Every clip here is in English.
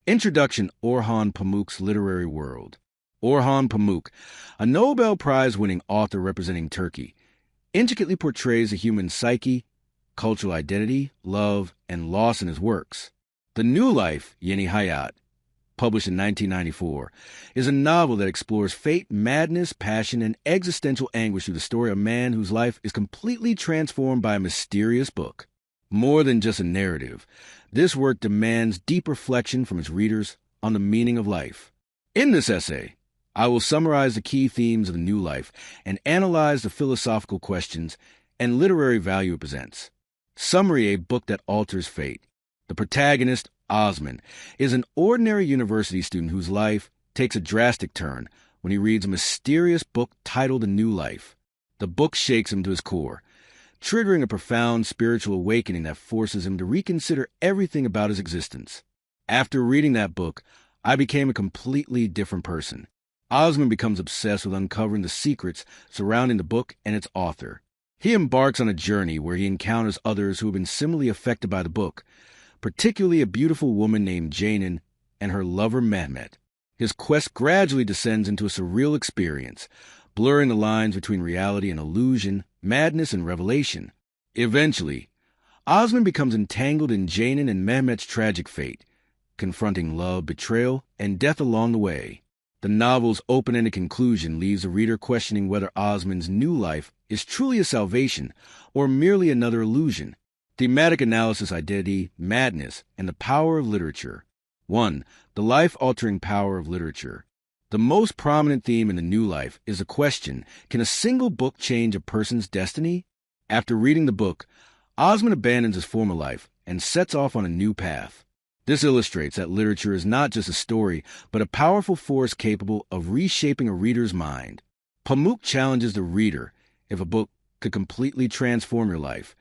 Introduction: Orhan Pamuk's Literary World. Orhan Pamuk, a Nobel Prize-winning author representing Turkey, intricately portrays the human psyche, cultural identity, love, and loss in his works. The New Life, Yeni Hayat, published in 1994, is a novel that explores fate, madness, passion, and existential anguish through the story of a man whose life is completely transformed by a mysterious book. More than just a narrative, this work demands deep reflection from its readers on the meaning of life. In this essay, I will summarize the key themes of The New Life and analyze the philosophical questions and literary value it presents. Summary: a book that alters fate. The protagonist, Osman, is an ordinary university student whose life takes a drastic turn when he reads a mysterious book titled The New Life. The book shakes him to his core, triggering a profound spiritual awakening that forces him to reconsider everything about his existence. After reading that book, I became a completely different person. Osman becomes obsessed with uncovering the secrets surrounding the book and its author. He embarks on a journey where he encounters others who have been similarly affected by the book, particularly a beautiful woman named Janin and her lover Mehmet. His quest gradually descends into a surreal experience, blurring the lines between reality and illusion, madness and revelation. Eventually, Osman becomes entangled in Janin and Mehmet's tragic fate, confronting love, betrayal, and death along the way. The novel's open-ended conclusion leaves the reader questioning whether Osman's new life is truly a salvation or merely another illusion. Thematic analysis: identity, madness, and the power of literature. 1. The life-altering power of literature. The most prominent theme in The New Life is the question, can a single book change a person's destiny? After reading the book, Osman abandons his former life and sets off on a new path. This illustrates that literature is not just a story, but a powerful force capable of reshaping a reader's mind. Pamuk challenges the reader: if a book could completely transform your life,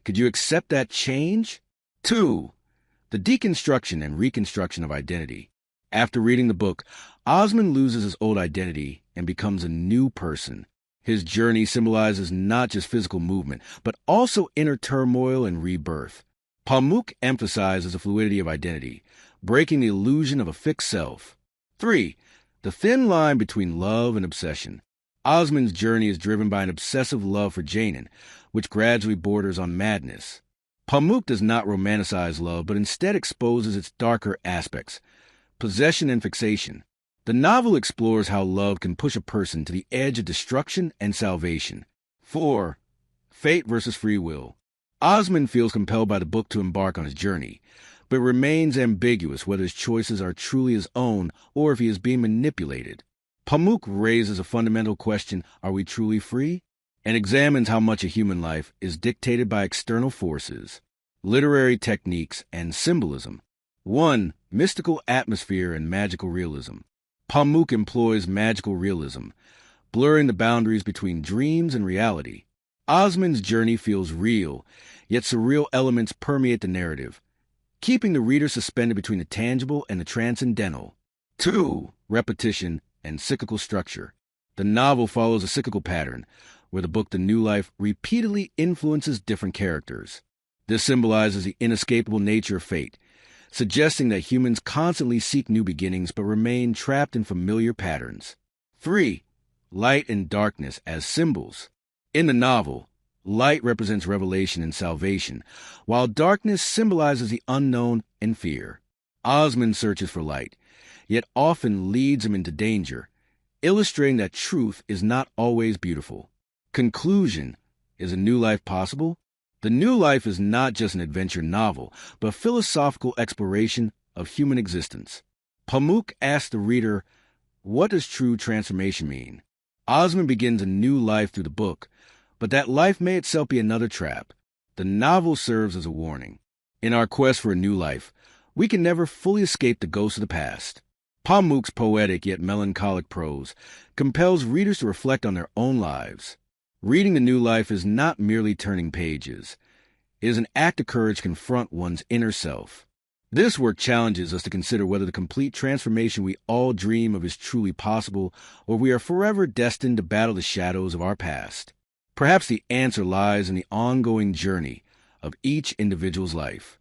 could you accept that change? 2. The deconstruction and reconstruction of identity. After reading the book, Osman loses his old identity and becomes a new person. His journey symbolizes not just physical movement, but also inner turmoil and rebirth. Pamuk emphasizes the fluidity of identity, breaking the illusion of a fixed self. 3. The thin line between love and obsession. Osman's journey is driven by an obsessive love for Janin, which gradually borders on madness. Pamuk does not romanticize love, but instead exposes its darker aspects: possession and fixation. The novel explores how love can push a person to the edge of destruction and salvation. 4. Fate versus free will. Osman feels compelled by the book to embark on his journey, but remains ambiguous whether his choices are truly his own or if he is being manipulated. Pamuk raises a fundamental question: are we truly free? And examines how much a human life is dictated by external forces. Literary techniques and symbolism. 1. Mystical atmosphere and magical realism. Pamuk employs magical realism, blurring the boundaries between dreams and reality. Osman's journey feels real, yet surreal elements permeate the narrative, keeping the reader suspended between the tangible and the transcendental. 2. Repetition and cyclical structure. The novel follows a cyclical pattern, where the book The New Life repeatedly influences different characters. This symbolizes the inescapable nature of fate, suggesting that humans constantly seek new beginnings but remain trapped in familiar patterns. 3. Light and darkness as symbols. In the novel, light represents revelation and salvation, while darkness symbolizes the unknown and fear. Osman searches for light, yet often leads him into danger, illustrating that truth is not always beautiful. Conclusion: is a new life possible? The New Life is not just an adventure novel, but a philosophical exploration of human existence. Pamuk asks the reader, what does true transformation mean? Osman begins a new life through the book, but that life may itself be another trap. The novel serves as a warning. In our quest for a new life, we can never fully escape the ghosts of the past. Pamuk's poetic yet melancholic prose compels readers to reflect on their own lives. Reading The New Life is not merely turning pages. It is an act of courage to confront one's inner self. This work challenges us to consider whether the complete transformation we all dream of is truly possible, or we are forever destined to battle the shadows of our past. Perhaps the answer lies in the ongoing journey of each individual's life.